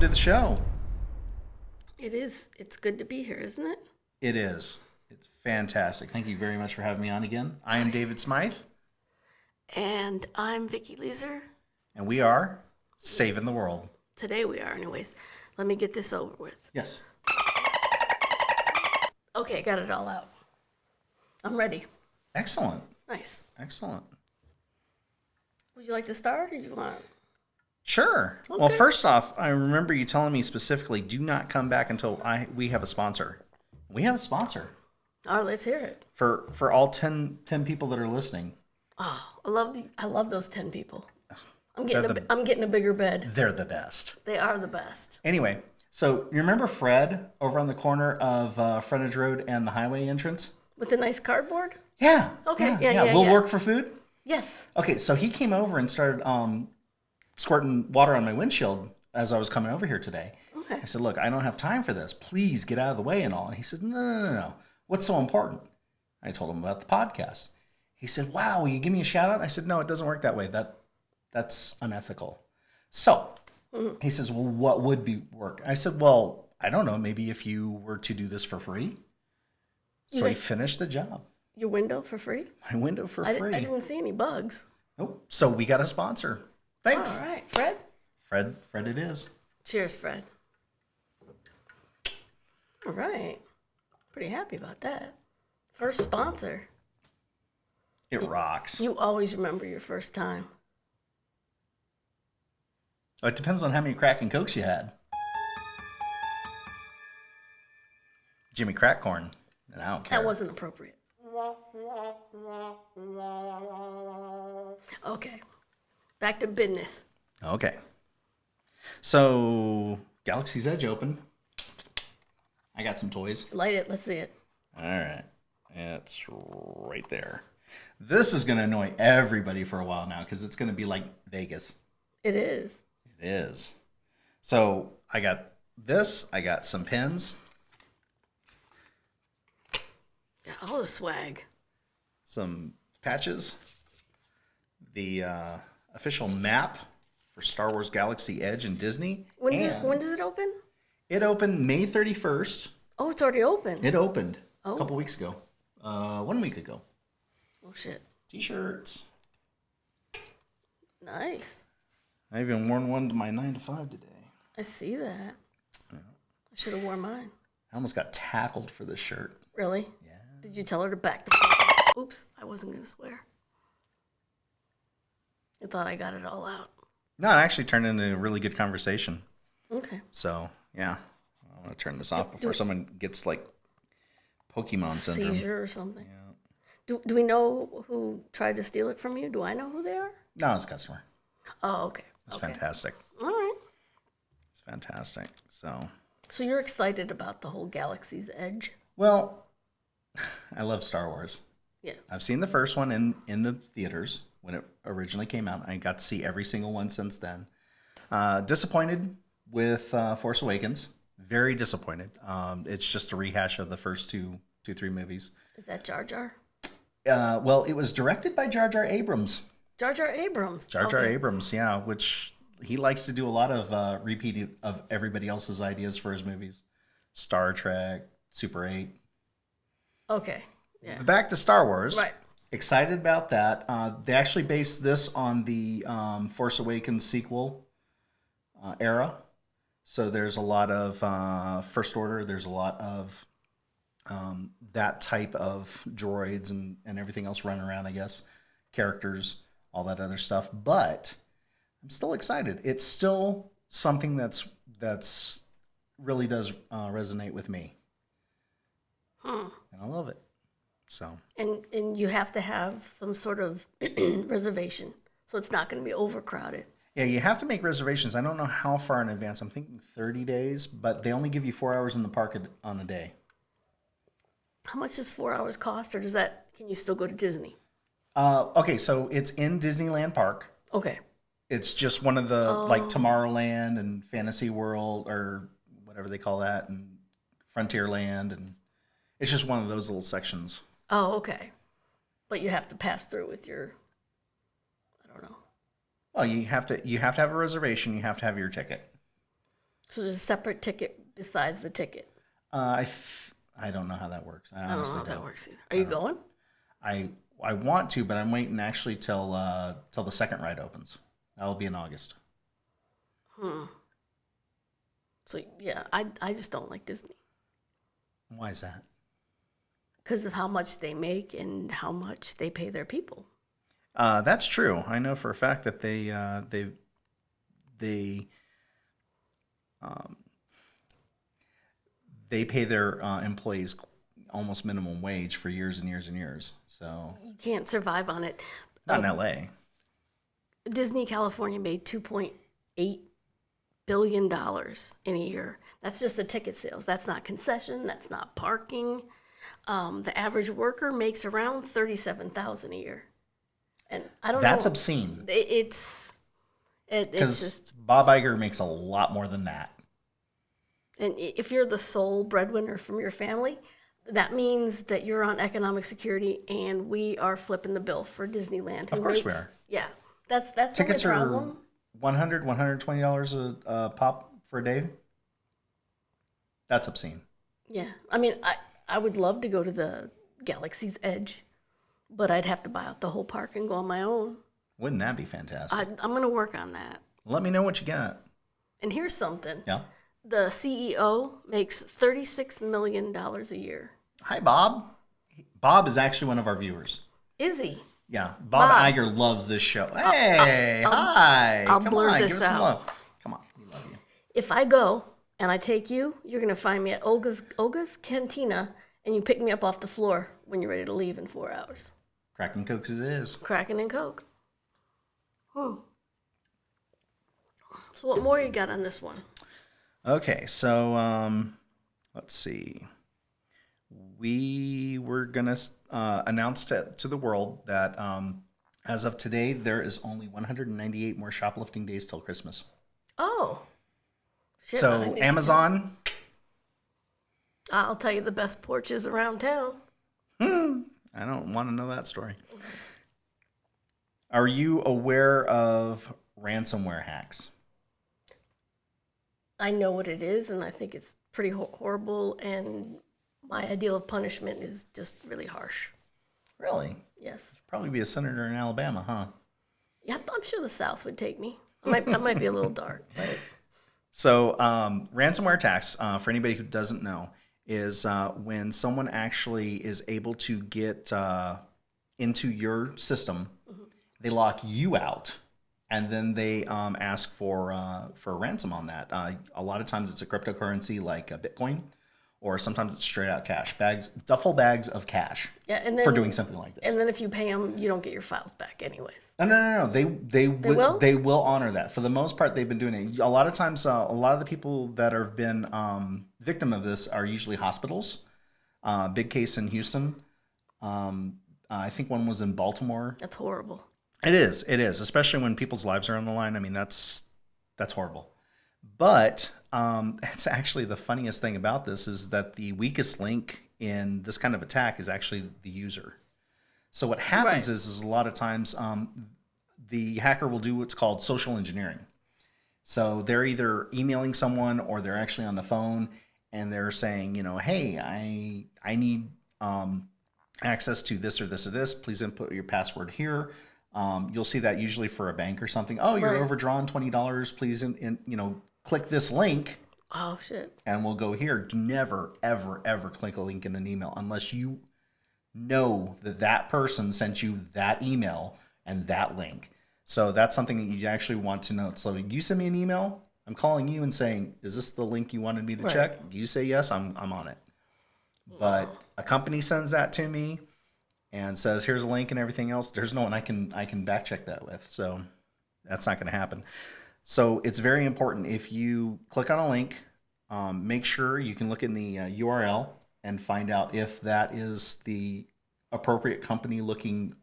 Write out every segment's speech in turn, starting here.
to the show. It is. It's good to be here, isn't it? It is. It's fantastic. Thank you very much for having me on again. I am David Smythe. And I'm Vicki Leeser. And we are saving the world. Today we are, anyways. Let me get this over with. Yes. Okay, got it all out. I'm ready. Excellent. Nice. Excellent. Would you like to start, or do you want? Sure. Okay. Well, first off, I remember you telling me specifically, do not come back until we have a sponsor. We have a sponsor. All right, let's hear it. For all 10 people that are listening. Oh, I love those 10 people. I'm getting a bigger bed. They're the best. They are the best. Anyway, so you remember Fred over on the corner of Frontage Road and the highway entrance? With the nice cardboard? Yeah. Okay. Yeah. We'll work for food? Yes. Okay, so he came over and started squirting water on my windshield as I was coming over here today. Okay. I said, look, I don't have time for this. Please get out of the way and all. And he said, no. What's so important? I told him about the podcast. He said, wow, will you give me a shout out? I said, no, it doesn't work that way. That's unethical. So he says, well, what would work? I said, well, I don't know. Maybe if you were to do this for free. So he finished the job. Your window for free? My window for free. I didn't see any bugs. Nope. So we got a sponsor. Thanks. All right. Fred? Fred it is. Cheers, Fred. All right. Pretty happy about that. First sponsor. It rocks. You always remember your first time. Oh, it depends on how many crack and cokes you had. Jimmy Crackcorn. And I don't care. That wasn't appropriate. Okay. Back to business. Okay. So, Galaxy's Edge opened. I got some toys. Light it. Let's see it. All right. It's right there. This is going to annoy everybody for a while now because it's going to be like Vegas. It is. It is. So, I got this. I got some pins. Got all the swag. Some patches. The official map for Star Wars Galaxy Edge and Disney. When does it open? It opened May 31st. Oh, it's already open. It opened a couple weeks ago. 1 week ago. Oh, shit. T-shirts. Nice. I even worn one to my 9 to 5 today. I see that. Yeah. I should have worn mine. I almost got tackled for this shirt. Really? Yeah. Did you tell her to back the fuck up? Oops, I wasn't going to swear. I thought I got it all out. No, it actually turned into a really good conversation. Okay. So, yeah. I'm going to turn this off before someone gets, like, Pokemon syndrome. Seizure or something. Yeah. Do we know who tried to steal it from you? Do I know who they are? No, it's a customer. Oh, okay. It's fantastic. All right. It's fantastic. So you're excited about the whole Galaxy's Edge? Well, I love Star Wars. Yeah. I've seen the first one in the theaters when it originally came out. I got to see every single one since then. Disappointed with Force Awakens. Very disappointed. It's just a rehash of the first two, 3 movies. Is that Jar Jar? Well, it was directed by Jar Jar Abrams. Jar Jar Abrams. Jar Jar Abrams, yeah, which he likes to do a lot of repeating of everybody else's ideas for his movies. Star Trek, Super 8. Okay, yeah. Back to Star Wars. Right. Excited about that. They actually based this on the Force Awakens sequel era. So there's a lot of First Order. There's a lot of that type of droids and everything else running around, I guess. Characters, all that other stuff. But I'm still excited. It's still something that's really does resonate with me. And I love it. So. And you have to have some sort of reservation, so it's not going to be overcrowded. Yeah, you have to make reservations. I don't know how far in advance. I'm thinking 30 days, but they only give you 4 hours in the park on a day. How much does 4 hours cost, or can you still go to Disney? Okay, so it's in Disneyland Park. Okay. It's just one of the, like Tomorrowland and Fantasy World, or whatever they call that, and Frontierland, and it's just one of those little sections. Oh, okay. But you have to pass through with your, I don't know. Well, you have to have a reservation. You have to have your ticket. So there's a separate ticket besides the ticket. I don't know how that works. I I don't know honestly how that don't. works either. Are you going? I want to, but I'm waiting actually till the second ride opens. That'll be in August. So yeah, I just don't like Disney Why is that? because of how much they make and how much they pay their people. That's true. I know for a fact that they um, they pay their employees almost minimum wage for years and years and years. So You can't survive on it. not in LA. Disney California made $2.8 billion in a year. That's just the ticket sales. That's not concession. That's not parking. The average worker makes around $37,000 a year, and I don't That's know. obscene. It's Because just, Bob Iger makes a lot more than that. and if you're the sole breadwinner from your family, that means that you're on economic security, and we are flipping the bill for Disneyland. Of course we are. Yeah, that's Tickets the only are problem. $120 a pop for a day. That's obscene. Yeah, I mean, I would love to go to the Galaxy's Edge, but I'd have to buy out the whole park and go on my own. Wouldn't that be fantastic? I'm going to work on that. Let me know what you got. And here's something. Yeah. The CEO makes $36 million a year. Hi, Bob. Bob is actually one of our viewers. Is he? Yeah, Bob Iger loves this show. Hey, hi. I'll Come blur on, this give us some out. love. Come on, we love you. If I go and I take you, you're going to find me at Olga's Cantina, and you pick me up off the floor when you're ready to leave in 4 hours. Cracking Cokes as it is. Kraken and Coke. So what more you got on this one? Okay, so let's see. We were gonna announce to the world that as of today, there is only 198 more shoplifting days till Christmas. Oh. Shit, I So need to- Amazon, I'll tell you the best porches around town. I don't want to know that story. Are you aware of ransomware hacks? I know what it is, and I think it's pretty horrible, and my ideal of punishment is just really harsh. Really? Yes. Probably be a senator in Alabama, huh? Yeah, I'm sure the South would take me. I might be a little dark, but So, ransomware attacks, for anybody who doesn't know, is when someone actually is able to get into your system, they lock you out, and then they ask for a ransom on that. A lot of times it's a cryptocurrency like Bitcoin, or sometimes it's straight out cash, duffel bags of cash yeah, and then for doing something like this. and then if you pay them, you don't get your files back, anyways. No. will? They will honor that. For the most part, they've been doing it. A lot of times, a lot of the people that have been victim of this are usually hospitals. Big case in Houston. I think one was in Baltimore. That's horrible. It is, especially when people's lives are on the line. I mean, that's horrible. But it's actually the funniest thing about this is that the weakest link in this kind of attack is actually the user. So what happens Right. is a lot of times the hacker will do what's called social engineering. So they're either emailing someone or they're actually on the phone and they're saying, hey, I need access to this or this or this. Please input your password here. You'll see that usually for a bank or something. Oh, you're Right. overdrawn $20. Please, click this link. Oh shit. And we'll go here. Never, ever, ever click a link in an email unless you know that person sent you that email and that link. So that's something that you actually want to know. So you send me an email, I'm calling you and saying, is this the link you wanted me to Right. check? You say yes, I'm on it. But a company sends that to me and says, here's a link and everything else. There's no one I can back check that with. So that's not going to happen. So it's very important if you click on a link, make sure you can look in the URL and find out if that is the appropriate company looking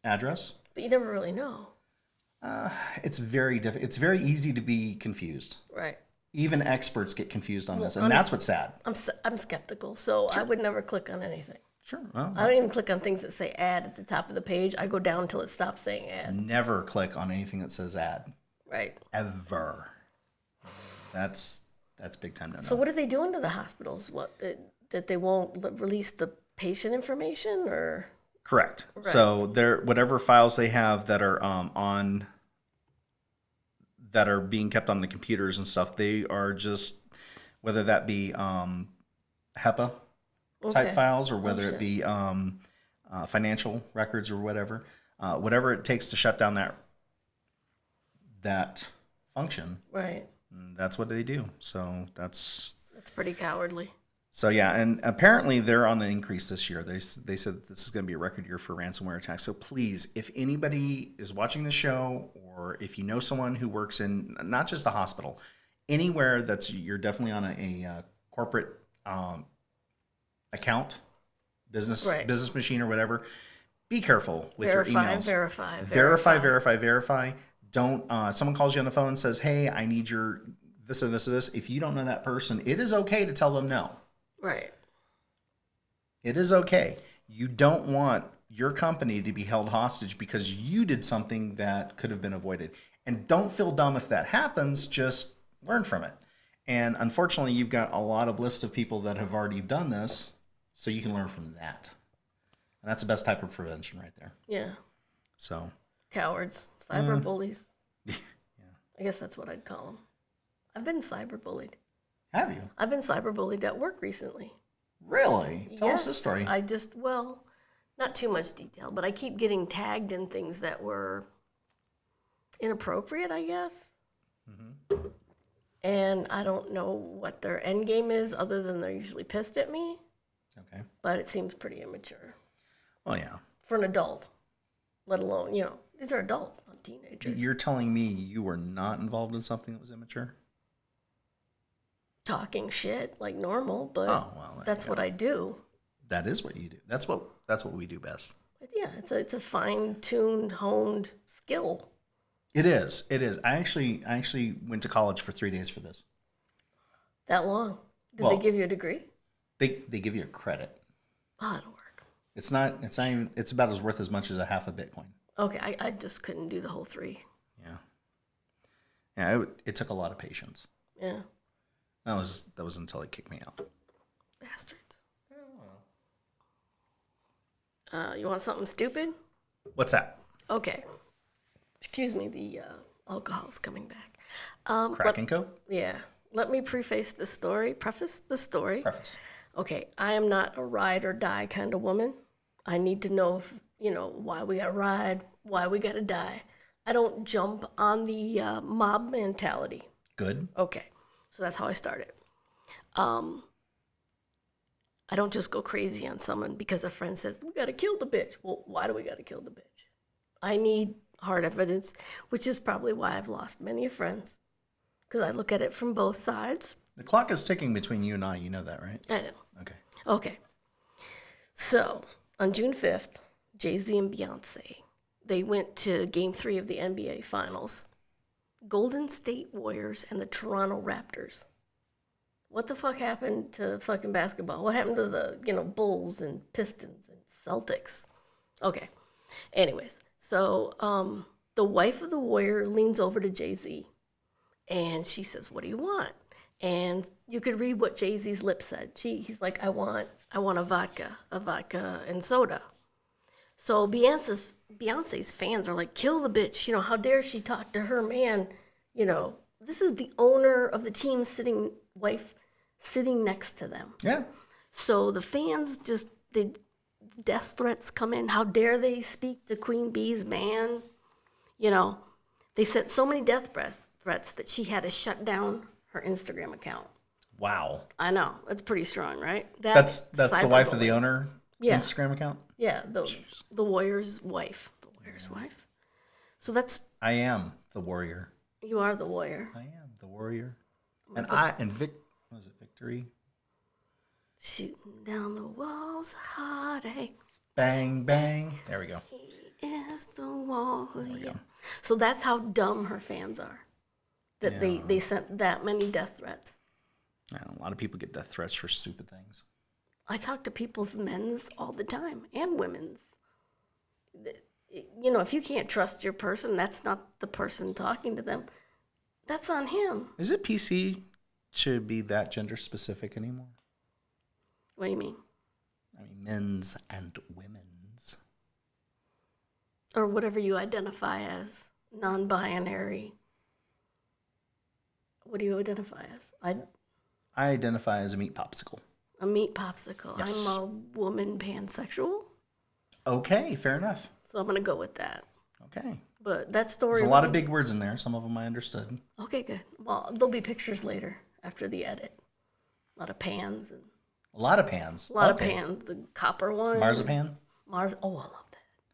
address. But you never really know. It's very It's very easy to be confused. Right. Even experts get confused on this, and that's what's sad. I'm skeptical, so I would never click on anything. Sure. Well, I don't even click on things that say ad at the top of the page. I go down until it stops saying ad. never click on anything that says ad. Right. Ever. That's That's big time no-no. So what are they doing to the hospitals? What that they won't release the patient information or? Correct. Right. So whatever files they have that are that are being kept on the computers and stuff, they are just, whether that be HEPA type Okay. files or whether shit. it be financial records or whatever it takes to shut down that function. Right. That's what they do. So that's pretty cowardly. So yeah, and apparently they're on the increase this year. They said this is going to be a record year for ransomware attacks. So please, if anybody is watching the show, or if you know someone who works in not just a hospital, anywhere that's you're definitely on a corporate account, business machine or whatever, be careful with your emails. Verify. Don't. Someone calls you on the phone and says, "Hey, I need your this or this or this." If you don't know that person, it is okay to tell them no. Right. It is okay. You don't want your company to be held hostage because you did something that could have been avoided. And don't feel dumb if that happens, just learn from it. And unfortunately, you've got a lot of list of people that have already done this, so you can learn from that. And that's the best type of prevention right there. Yeah. So. Cowards. Cyber bullies. Yeah. I guess that's what I'd call them. I've been cyberbullied. Have you? I've been cyberbullied at work recently. Really? Tell us the story. Not too much detail, but I keep getting tagged in things that were inappropriate, I guess. Mm-hmm. And I don't know what their end game is other than they're usually pissed at me. Okay. But it seems pretty immature. Well, yeah. For an adult, let alone, these are adults, not teenagers. You're telling me you were not involved in something that was immature? Talking shit like normal, but that's what I do. That is what you do. That's what we do best. But yeah, it's a fine-tuned, honed skill. It is. I actually went to college for 3 days for this. That long? Did they give you a degree? They give you a credit. Oh, that'll work. It's not even. It's about as worth as much as a half a Bitcoin. Okay, I just couldn't do the whole 3. Yeah. It took a lot of patience. Yeah. That was until they kicked me out. Bastards. You want something stupid? What's that? Okay. Excuse me, the alcohol's coming back. Crack and coke? Yeah. Let me preface the story. Okay, I am not a ride or die kind of woman. I need to know, why we gotta ride, why we gotta die. I don't jump on the mob mentality. Good. Okay. So that's how I started. I don't just go crazy on someone because a friend says, we got to kill the bitch. Well, why do we got to kill the bitch? I need hard evidence, which is probably why I've lost many friends, because I look at it from both sides. The clock is ticking between you and I. You know that, right? I know. Okay. So on June 5th, Jay-Z and Beyonce, they went to Game 3 of the NBA Finals. Golden State Warriors and the Toronto Raptors. What the fuck happened to fucking basketball? What happened to the, Bulls and Pistons and Celtics? Okay. Anyways, so the wife of the Warrior leans over to Jay-Z and she says, "What do you want?" And you could read what Jay-Z's lips said. He's like, I want a vodka and soda. So Beyonce's fans are like, kill the bitch. How dare she talk to her man? This is the owner of the team wife sitting next to them. Yeah. So the fans the death threats come in. How dare they speak to Queen Bee's man? They sent so many death threats that she had to shut down her Instagram account. Wow. I know. That's pretty strong, right? That's the wife of the owner Instagram account? Yeah, the Warrior's wife. The Warrior's wife. So that's... I am the warrior. You are the warrior. I am the warrior. And was it Victory? Shooting down the walls of heartache. Bang, bang. There we go. He is the warrior. So that's how dumb her fans are. That they sent that many death threats. Yeah, a lot of people get death threats for stupid things. I talk to people's men's all the time, and women's. If you can't trust your person, that's not the person talking to them. That's on him. Is it PC to be that gender specific anymore. What do you mean? I mean, men's and women's. Or whatever you identify as, non-binary. What do you identify as? I identify as a meat popsicle. A meat popsicle. Yes. I'm a woman pansexual. Okay, fair enough. So I'm going to go with that. Okay. But that story... There's a lot of big words in there. Some of them I understood. Okay, good. Well, there'll be pictures later after the edit. A lot of pans. And A lot of pans. a lot of pans. The copper one. Marzipan? Oh, I love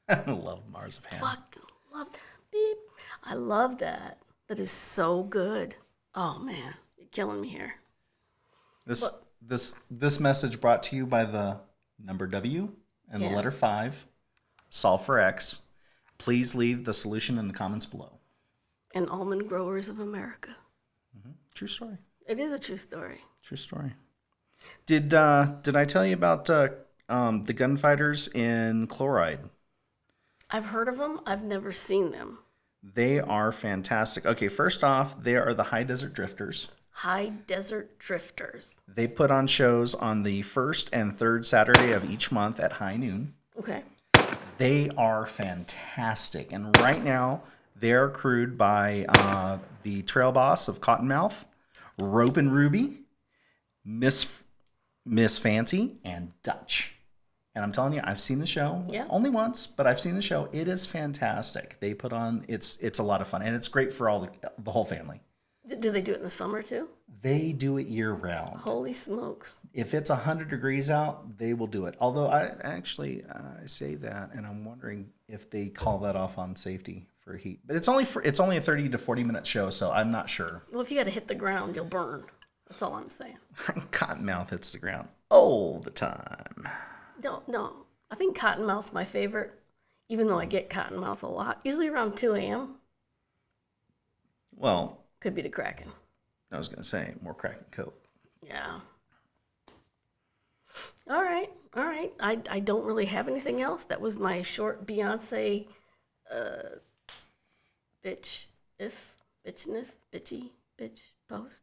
that. I love marzipan. Fucking love... Beep. I love that. That is so good. Oh, man. You're killing me here. This message brought to you by the number W and the letter 5. Solve for X. Please leave the solution in the comments below. And Almond Growers of America. True story. It is a true story. True story. Did I tell you about the gunfighters in Chloride? I've heard of them. I've never seen them. They are fantastic. Okay, first off, they are the High Desert Drifters. High Desert Drifters. They put on shows on the first and third Saturday of each month at high noon. Okay. They are fantastic. And right now, they're crewed by the trail boss of Cottonmouth, Rope and Ruby, Miss Fancy, and Dutch. And I'm telling you, I've seen the show. Yeah. Only once, but I've seen the show. It is fantastic. They put on, it's a lot of fun. And it's great for all the whole family. Do they do it in the summer too? They do it year round. Holy smokes. If it's 100 degrees out, they will do it. Although I say that, and I'm wondering if they call that off on safety for heat. But it's only a 30 to 40 minute show, so I'm not sure. Well, if you got to hit the ground, you'll burn. That's all I'm saying. Cottonmouth hits the ground all the time. No. I think Cottonmouth's my favorite, even though I get Cottonmouth a lot. Usually around 2 a.m. Well, Could be the Kraken. I was going to say more crack and coke. Yeah. All right. I don't really have anything else. That was my short Beyonce bitch post.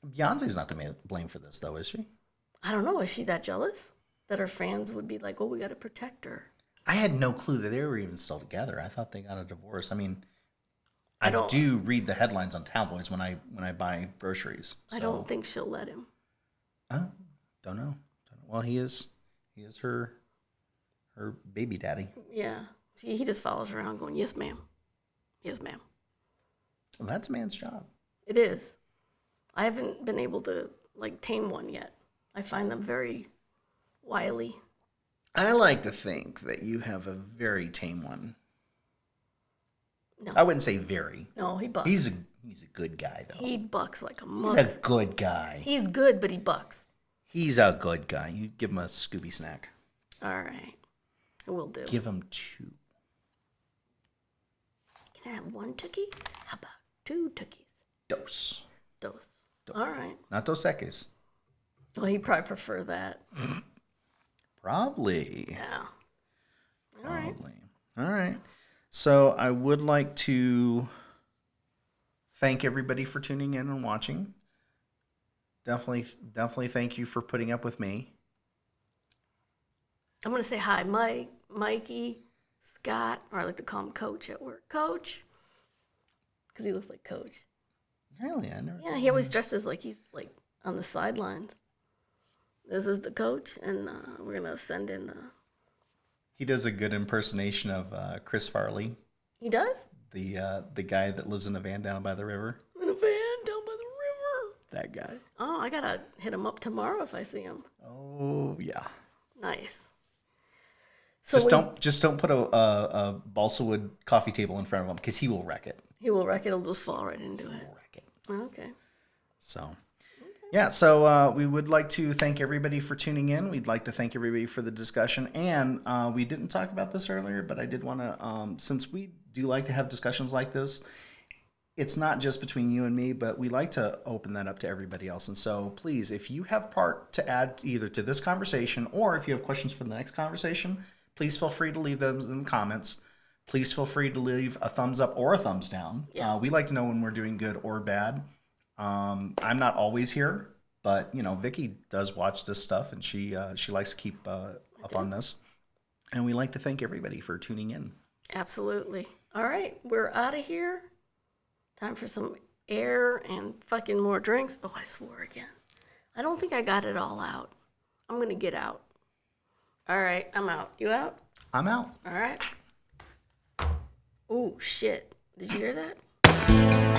Beyonce's not the blame for this, though, is she? I don't know. Is she that jealous that her fans would be like, oh, we got to protect her? I had no clue that they were even still together. I thought they got a divorce. I mean, I don't- do read the headlines on tabloids when I buy groceries. So. I don't think she'll let him. Oh, don't know. Well, he is her baby daddy. Yeah. He just follows around going, yes, ma'am. Yes, ma'am. Well, that's a man's job. It is. I haven't been able to, tame one yet. I find them very wily. I like to think that you have a very tame one. No. I wouldn't say very. No, he bucks. He's a good guy, though. He bucks like a He's mother. a good guy. He's good, but he bucks. He's a good guy. You give him a Scooby snack. All right. I will do. Give him 2. Can I have 1 tookie? How about 2 tookies? Dos. Dos. All right. Not Dos Equis. Well, he'd probably prefer that. Probably. Yeah. All right. Probably. All right. So I would like to thank everybody for tuning in and watching. Definitely thank you for putting up with me. I'm going to say hi, Mikey, Scott, or I like to call him Coach at work. Coach. Because he looks like Coach. Really? I never. Yeah, he always dresses like he's on the sidelines. This is the coach, and we're going to send in... He does a good impersonation of Chris Farley. He does? The guy that lives in a van down by the river. In a van down by the river. That guy. Oh, I got to hit him up tomorrow if I see him. Oh yeah. Nice. So Just don't put a balsa wood coffee table in front of him because he will wreck it. He will wreck it. He'll just fall right into it. He'll wreck it. Okay. So. Yeah, so we would like to thank everybody for tuning in. We'd like to thank everybody for the discussion. And we didn't talk about this earlier, but I did want to, since we do like to have discussions like this, it's not just between you and me, but we like to open that up to everybody else. And so please, if you have part to add either to this conversation or if you have questions for the next conversation, please feel free to leave them in the comments. Please feel free to leave a thumbs up or a thumbs down. Yeah. We like to know when we're doing good or bad. I'm not always here, but you know, Vicky does watch this stuff, and she likes to keep up on this. And we like to thank everybody for tuning in. Absolutely. All right, we're out of here. Time for some air and fucking more drinks. Oh, I swore again. I don't think I got it all out. I'm going to get out. All right, I'm out. You out? I'm out. All right. Oh, shit. Did you hear that?